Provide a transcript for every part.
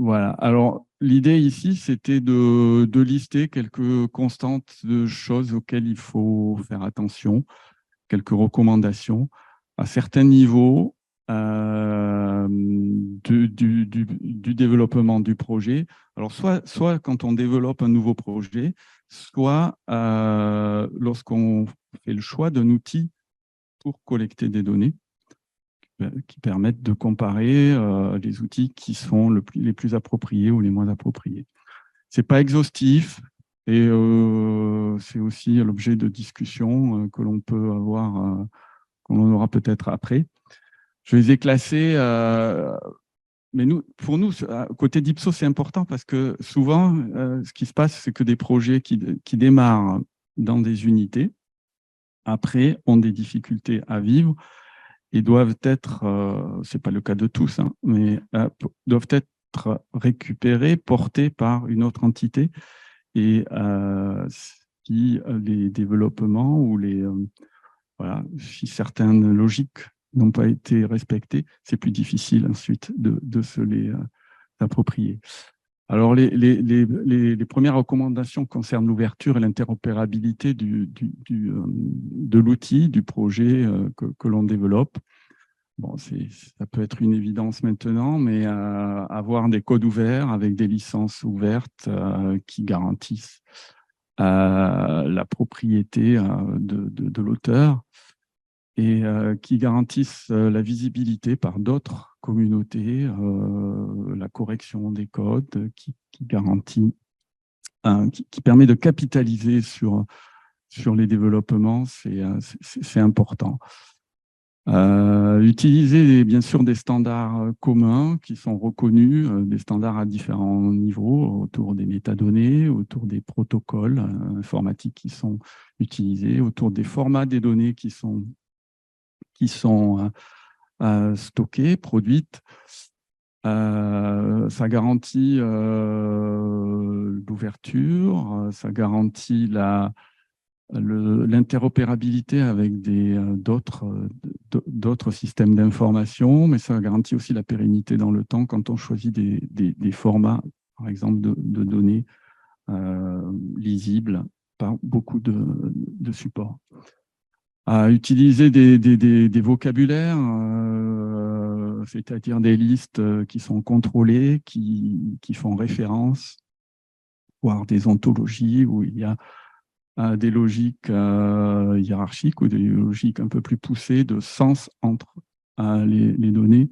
Voilà. Alors, l'idée ici, c'était de lister quelques constantes de choses auxquelles il faut faire attention, quelques recommandations à certains niveaux du développement du projet. Alors, soit quand on développe un nouveau projet, soit lorsqu'on fait le choix d'un outil pour collecter des données qui permettent de comparer les outils qui sont les plus appropriés ou les moins appropriés. Ce n'est pas exhaustif et c'est aussi l'objet de discussions que l'on peut avoir, qu'on aura peut-être après. Je les ai classés, mais pour nous, côté d'Ipsos, c'est important parce que souvent, ce qui se passe, c'est que des projets qui démarrent dans des unités, après, ont des difficultés à vivre et doivent être, ce n'est pas le cas de tous, hein, mais doivent être récupérés, portés par une autre entité. Et si les développements ou voilà, si certaines logiques n'ont pas été respectées, c'est plus difficile ensuite de se les approprier. Alors, les premières recommandations concernent l'ouverture et l'interopérabilité de l'outil, du projet que l'on développe. Bon, ça peut être une évidence maintenant, mais avoir des codes ouverts avec des licences ouvertes qui garantissent la propriété de l'auteur et qui garantissent la visibilité par d'autres communautés, la correction des codes, qui garantit, qui permet de capitaliser sur les développements, c'est important. Utiliser bien sûr des standards communs qui sont reconnus, des standards à différents niveaux, autour des métadonnées, autour des protocoles informatiques qui sont utilisés, autour des formats des données qui sont stockées, produites. Ça garantit l'ouverture, ça garantit l'interopérabilité avec d'autres systèmes d'information, mais ça garantit aussi la pérennité dans le temps quand on choisit des formats, par exemple, de données lisibles par beaucoup de supports. À utiliser des vocabulaires, c'est-à-dire des listes qui sont contrôlées, qui font référence, voire des ontologies où il y a des logiques hiérarchiques ou des logiques un peu plus poussées de sens entre les données.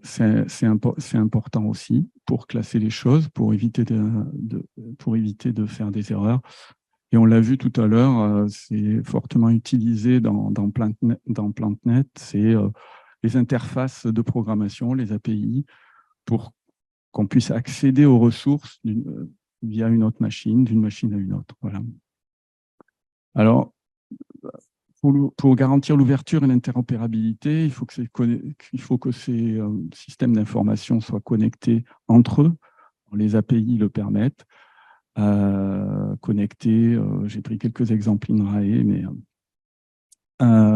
C'est important aussi pour classer les choses, pour éviter de faire des erreurs. Et on l'a vu tout à l'heure, c'est fortement utilisé dans PlantNet, c'est les interfaces de programmation, les API, pour qu'on puisse accéder aux ressources via une autre machine, d'une machine à une autre. Voilà. Alors, pour garantir l'ouverture et l'interopérabilité, il faut que ces systèmes d'information soient connectés entre eux. Les API le permettent. Connectés, j'ai pris quelques exemples INRAE, mais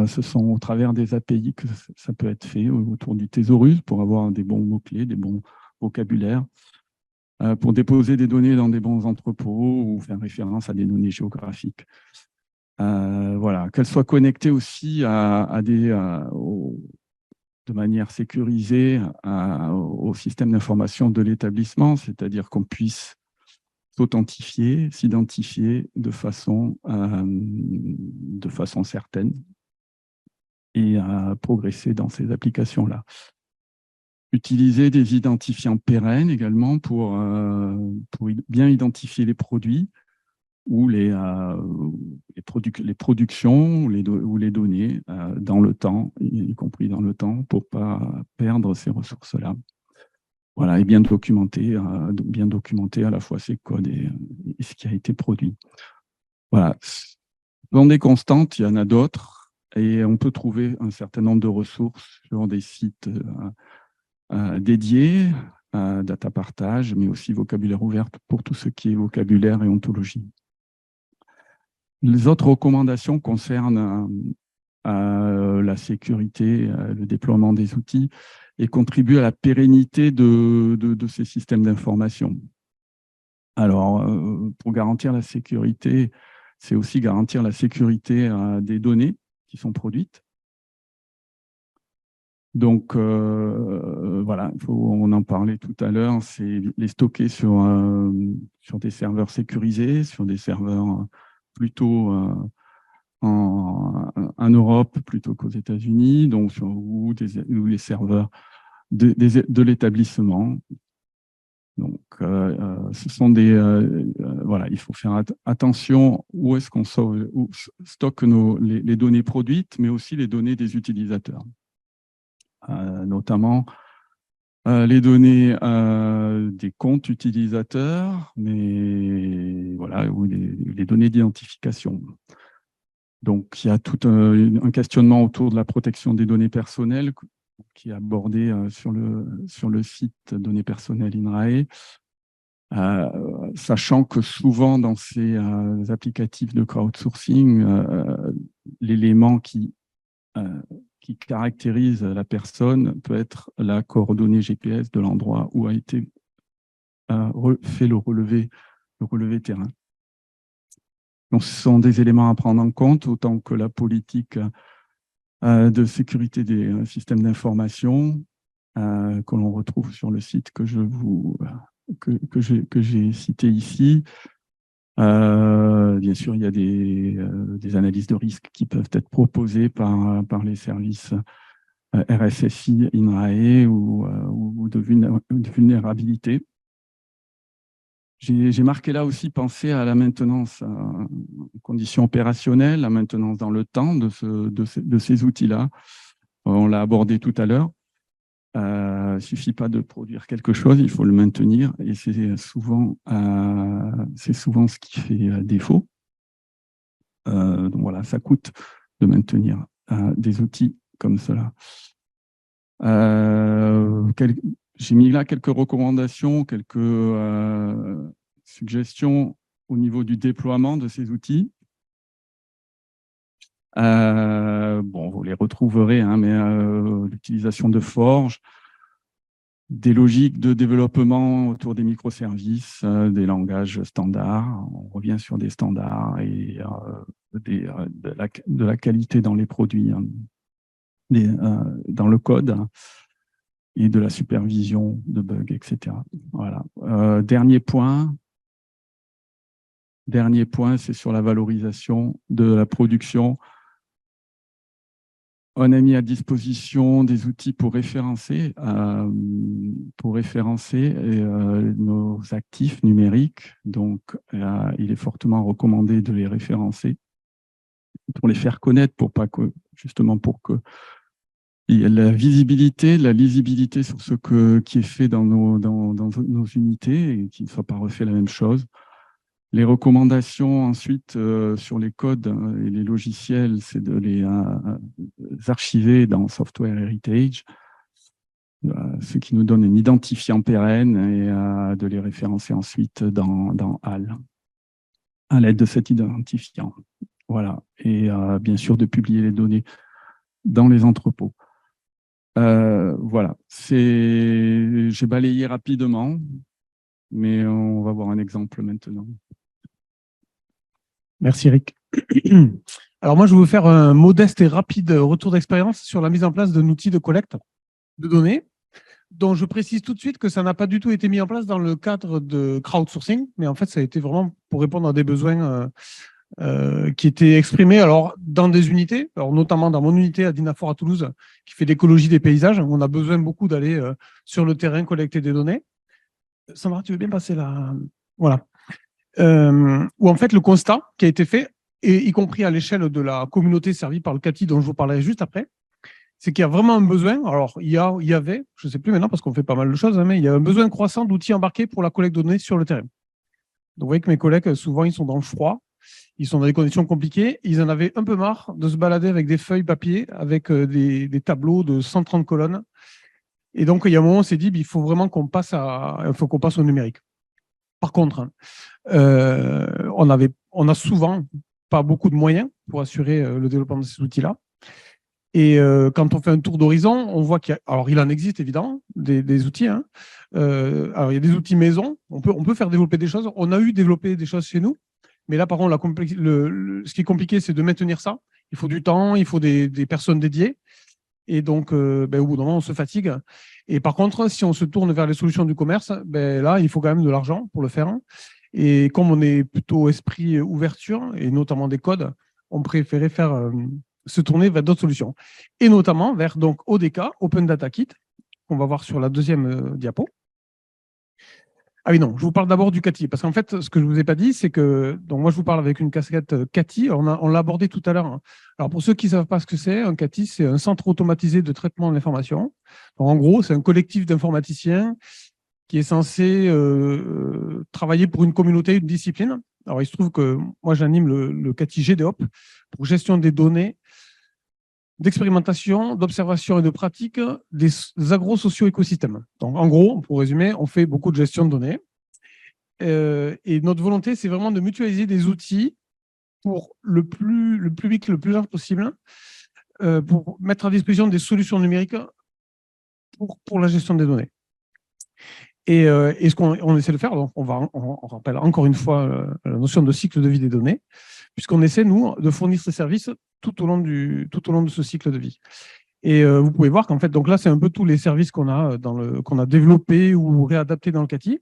ce sont au travers des API que ça peut être fait autour du thésaurus pour avoir des bons mots-clés, des bons vocabulaires, pour déposer des données dans des bons entrepôts ou faire référence à des données géographiques. Voilà, qu'elles soient connectées aussi de manière sécurisée au système d'information de l'établissement, c'est-à-dire qu'on puisse s'authentifier, s'identifier de façon certaine et à progresser dans ces applications-là. Utiliser des identifiants pérennes également pour bien identifier les produits ou les productions ou les données dans le temps, y compris dans le temps, pour ne pas perdre ces ressources-là. Voilà, et bien documenter à la fois ces codes et ce qui a été produit. Voilà. Dans des constantes, il y en a d'autres, et on peut trouver un certain nombre de ressources sur des sites dédiés, data partage, mais aussi vocabulaire ouvert pour tout ce qui est vocabulaire et ontologie. Les autres recommandations concernent la sécurité, le déploiement des outils. et contribuer à la pérennité de ces systèmes d'information. Alors, pour garantir la sécurité, c'est aussi garantir la sécurité des données qui sont produites. Donc, voilà, on en parlait tout à l'heure, c'est les stocker sur des serveurs sécurisés, sur des serveurs plutôt en Europe plutôt qu'aux États-Unis, donc ou les serveurs de l'établissement. Donc, ce sont voilà, il faut faire attention où est-ce qu'on stocke les données produites, mais aussi les données des utilisateurs. Notamment les données des comptes utilisateurs, mais voilà, ou les données d'identification. Donc, il y a tout un questionnement autour de la protection des données personnelles qui est abordé sur le site Données personnelles INRAE, sachant que souvent dans ces applicatifs de crowdsourcing, l'élément qui caractérise la personne peut être la coordonnée GPS de l'endroit où a été fait le relevé terrain. Donc, ce sont des éléments à prendre en compte, autant que la politique de sécurité des systèmes d'information que l'on retrouve sur le site que j'ai cité ici. Bien sûr, il y a des analyses de risque qui peuvent être proposées par les services RSSI, INRAE ou de vulnérabilité. J'ai marqué là aussi penser à la maintenance en conditions opérationnelles, la maintenance dans le temps de ces outils-là. On l'a abordé tout à l'heure. Il ne suffit pas de produire quelque chose, il faut le maintenir, et c'est souvent ce qui fait défaut. Donc voilà, ça coûte de maintenir des outils comme cela. J'ai mis là quelques recommandations, quelques suggestions au niveau du déploiement de ces outils. Bon, vous les retrouverez, hein, mais l'utilisation de Forge, des logiques de développement autour des microservices, des langages standards. On revient sur des standards et de la qualité dans les produits, hein, dans le code, et de la supervision de bugs, etc. Voilà. Dernier point, c'est sur la valorisation de la production. On a mis à disposition des outils pour référencer nos actifs numériques. Donc, il est fortement recommandé de les référencer pour les faire connaître, pour que il y a la visibilité, la lisibilité sur ce qui est fait dans nos unités et qu'il ne soit pas refait la même chose. Les recommandations ensuite sur les codes et les logiciels, c'est de les archiver dans Software Heritage, ce qui nous donne un identifiant pérenne, et de les référencer ensuite dans HAL à l'aide de cet identifiant. Voilà. Et bien sûr de publier les données dans les entrepôts. Voilà, j'ai balayé rapidement, mais on va voir un exemple maintenant. Merci Eric. Alors moi, je vais vous faire un modeste et rapide retour d'expérience sur la mise en place d'un outil de collecte de données, dont je précise tout de suite que ça n'a pas du tout été mis en place dans le cadre de crowdsourcing, mais en fait, ça a été vraiment pour répondre à des besoins qui étaient exprimés alors, dans des unités, alors notamment dans mon unité à Dinafor à Toulouse, qui fait l'écologie des paysages, où on a besoin beaucoup d'aller sur le terrain collecter des données. Sandra, tu veux bien passer là? Voilà. Où en fait, le constat qui a été fait, et y compris à l'échelle de la communauté servie par le CATI, dont je vous parlerai juste après, c'est qu'il y a vraiment un besoin. Alors, il y avait, je ne sais plus maintenant parce qu'on fait pas mal de choses, hein, mais il y a un besoin croissant d'outils embarqués pour la collecte de données sur le terrain. Donc, vous voyez que mes collègues, souvent, ils sont dans le froid. Ils sont dans des conditions compliquées. Ils en avaient un peu marre de se balader avec des feuilles papier, avec des tableaux de 130 colonnes. Et donc, il y a un moment, on s'est dit, il faut vraiment qu'on passe au numérique. Par contre, on a souvent pas beaucoup de moyens pour assurer le développement de ces outils-là. Et quand on fait un tour d'horizon, on voit alors il en existe évidemment des outils. Hein. Alors il y a des outils maison. On peut faire développer des choses. On a développé des choses chez nous, mais là par contre, ce qui est compliqué, c'est de maintenir ça. Il faut du temps, il faut des personnes dédiées. Et donc, au bout d'un moment, on se fatigue. Et par contre, si on se tourne vers les solutions du commerce, là, il faut quand même de l'argent pour le faire. Et comme on est plutôt esprit ouverture, et notamment des codes, on préférait se tourner vers d'autres solutions. Et notamment vers donc ODK, Open Data Kit, qu'on va voir sur la deuxième diapo. Ah oui, non, je vous parle d'abord du CATI, parce qu'en fait, ce que je ne vous ai pas dit, c'est que donc moi, je vous parle avec une casquette CATI. On l'a abordé tout à l'heure. Hein. Alors, pour ceux qui ne savent pas ce que c'est, un CATI, c'est un centre automatisé de traitement de l'information. En gros, c'est un collectif d'informaticiens qui est censé travailler pour une communauté, une discipline. Alors, il se trouve que moi, j'anime le CATI GDOP pour gestion des données, d'expérimentation, d'observation et de pratique des agro-socio-écosystèmes. Donc, en gros, pour résumer, on fait beaucoup de gestion de données. Et notre volonté, c'est vraiment de mutualiser des outils pour le public le plus large possible, pour mettre à disposition des solutions numériques pour la gestion des données. Et ce qu'on essaie de faire, donc on rappelle encore une fois la notion de cycle de vie des données, puisqu'on essaie, nous, de fournir ces services tout au long de ce cycle de vie. Et vous pouvez voir qu'en fait, donc là, c'est un peu tous les services qu'on a développés ou réadaptés dans le CATI.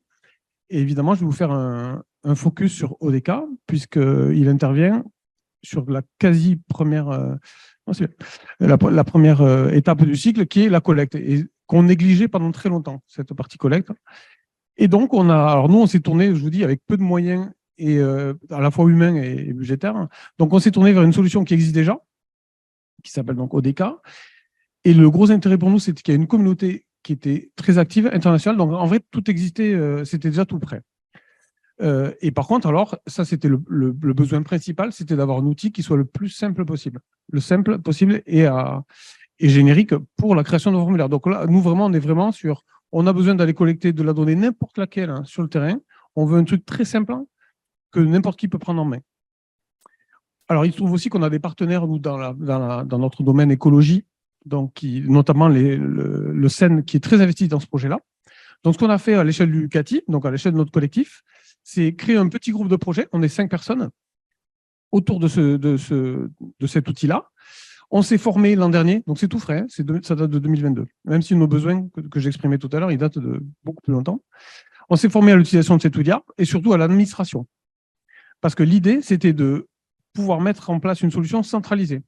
Et évidemment, je vais vous faire un focus sur ODK, puisqu'il intervient sur la quasi-première la première étape du cycle, qui est la collecte, et qu'on négligeait pendant très longtemps, cette partie collecte. Et donc, alors nous, on s'est tourné, je vous dis, avec peu de moyens, et à la fois humains et budgétaires. Donc, on s'est tourné vers une solution qui existe déjà, qui s'appelle donc ODK. Et le gros intérêt pour nous, c'est qu'il y a une communauté qui était très active, internationale. Donc, en vrai, tout existait, c'était déjà tout prêt. Et par contre, alors, ça, c'était le besoin principal, c'était d'avoir un outil qui soit le plus simple possible. Le simple possible et générique pour la création de formulaires. Donc là, nous, vraiment, on est vraiment sur... On a besoin d'aller collecter de la donnée n'importe laquelle hein, sur le terrain. On veut un truc très simple hein, que n'importe qui peut prendre en main. Alors, il se trouve aussi qu'on a des partenaires, nous, dans notre domaine écologie, donc notamment le CEN, qui est très investi dans ce projet-là. Donc, ce qu'on a fait à l'échelle du CATI, donc à l'échelle de notre collectif, c'est créer un petit groupe de projet. On est 5 personnes autour de cet outil-là. On s'est formé l'an dernier, donc c'est tout frais, ça date de 2022. Même si nos besoins que j'exprimais tout à l'heure, ils datent de beaucoup plus longtemps. On s'est formé à l'utilisation de cet outil et surtout à l'administration. Parce que l'idée, c'était de pouvoir mettre en place une solution centralisée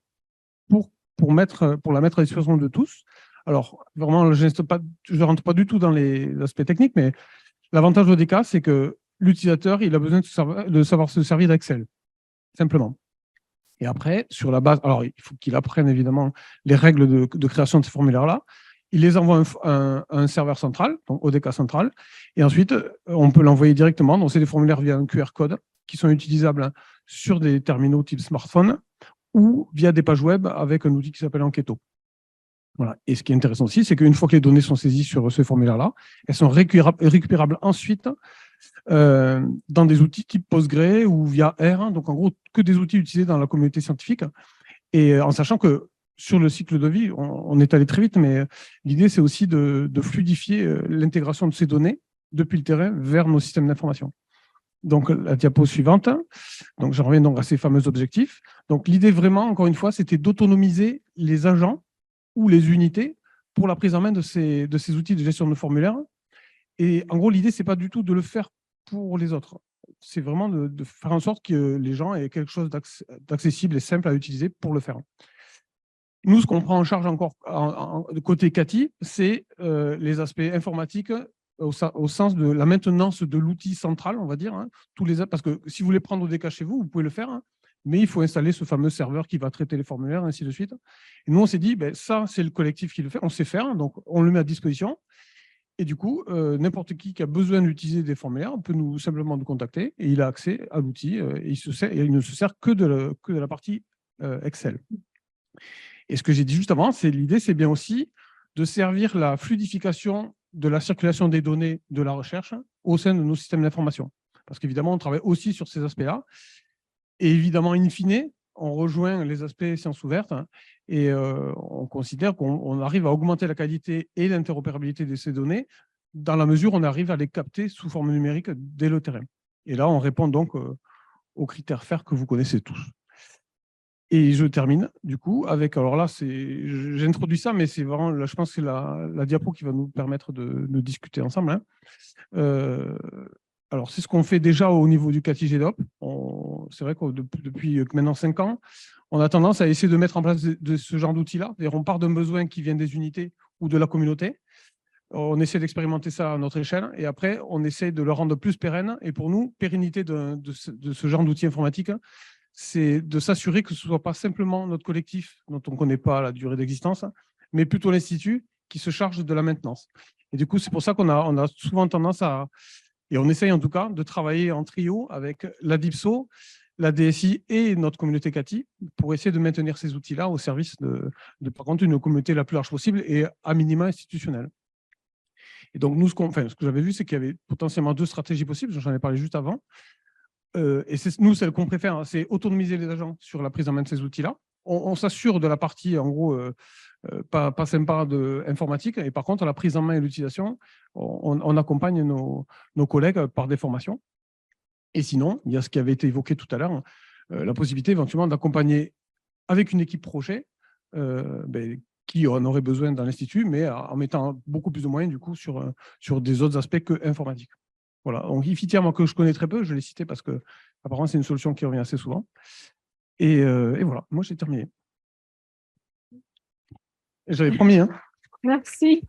pour la mettre à disposition de tous. Alors, vraiment, je ne rentre pas du tout dans les aspects techniques, mais l'avantage d'ODK, c'est que l'utilisateur, il a besoin de savoir se servir d'Excel, simplement. Et après, sur la base, alors il faut qu'il apprenne évidemment les règles de création de ces formulaires-là. Il les envoie à un serveur central, donc ODK central, et ensuite, on peut l'envoyer directement. Donc, c'est des formulaires via un QR code qui sont utilisables sur des terminaux type smartphone ou via des pages web avec un outil qui s'appelle Enqueto. Voilà. Et ce qui est intéressant aussi, c'est qu'une fois que les données sont saisies sur ce formulaire-là, elles sont récupérables ensuite dans des outils type Postgre ou via R, donc en gros que des outils utilisés dans la communauté scientifique, et en sachant que sur le cycle de vie, on est allé très vite, mais l'idée c'est aussi de fluidifier l'intégration de ces données depuis le terrain vers nos systèmes d'information. Donc la diapo suivante, donc j'en reviens donc à ces fameux objectifs. Donc l'idée vraiment, encore une fois, c'était d'autonomiser les agents ou les unités pour la prise en main de ces outils de gestion de formulaires. Et en gros, l'idée, ce n'est pas du tout de le faire pour les autres. C'est vraiment de faire en sorte que les gens aient quelque chose d'accessible et simple à utiliser pour le faire. Nous, ce qu'on prend en charge encore côté CATI, c'est les aspects informatiques au sens de la maintenance de l'outil central, on va dire. Hein, parce que si vous voulez prendre ODK chez vous, vous pouvez le faire, hein, mais il faut installer ce fameux serveur qui va traiter les formulaires, ainsi de suite. Et nous, on s'est dit, ça, c'est le collectif qui le fait, on sait faire, donc on le met à disposition. Et du coup, n'importe qui a besoin d'utiliser des formulaires peut simplement nous contacter et il a accès à l'outil et il ne se sert que de la partie Excel. Et ce que j'ai dit juste avant, l'idée, c'est bien aussi de servir la fluidification de la circulation des données de la recherche au sein de nos systèmes d'information. Parce qu'évidemment, on travaille aussi sur ces aspects-là. Et évidemment, in fine, on rejoint les aspects sciences ouvertes et on considère qu'on arrive à augmenter la qualité et l'interopérabilité de ces données dans la mesure où on arrive à les capter sous forme numérique dès le terrain. Et là, on répond donc aux critères FAIR que vous connaissez tous. Et je termine du coup avec, alors là, j'introduis ça, mais c'est vraiment, là, je pense que c'est la diapo qui va nous permettre de discuter ensemble. Alors, c'est ce qu'on fait déjà au niveau du CATI GDOP. C'est vrai que depuis maintenant 5 ans, on a tendance à essayer de mettre en place de ce genre d'outils-là. On part d'un besoin qui vient des unités ou de la communauté. On essaie d'expérimenter ça à notre échelle et après, on essaie de le rendre plus pérenne. Et pour nous, pérennité de ce genre d'outils informatiques, c'est de s'assurer que ce ne soit pas simplement notre collectif dont on ne connaît pas la durée d'existence, mais plutôt l'Institut qui se charge de la maintenance. Et du coup, c'est pour ça qu'on a souvent tendance à, et on essaye en tout cas, de travailler en trio avec la DIPSO, la DSI et notre communauté CATI pour essayer de maintenir ces outils-là au service par contre, une communauté la plus large possible et à minima institutionnelle. Et donc, nous, ce que j'avais vu, c'est qu'il y avait potentiellement 2 stratégies possibles, j'en ai parlé juste avant. Et nous, celle qu'on préfère, hein, c'est autonomiser les agents sur la prise en main de ces outils-là. On s'assure de la partie, en gros, pas sympa de informatique. Et par contre, la prise en main et l'utilisation, on accompagne nos collègues par des formations. Et sinon, il y a ce qui avait été évoqué tout à l'heure, la possibilité éventuellement d'accompagner avec une équipe projet qui en aurait besoin dans l'Institut, mais en mettant beaucoup plus de moyens du coup sur des autres aspects que informatiques. Voilà, donc Ifitier, moi que je connais très peu, je l'ai cité parce que apparemment c'est une solution qui revient assez souvent. Et voilà, moi j'ai terminé. J'avais promis. Hein. Merci.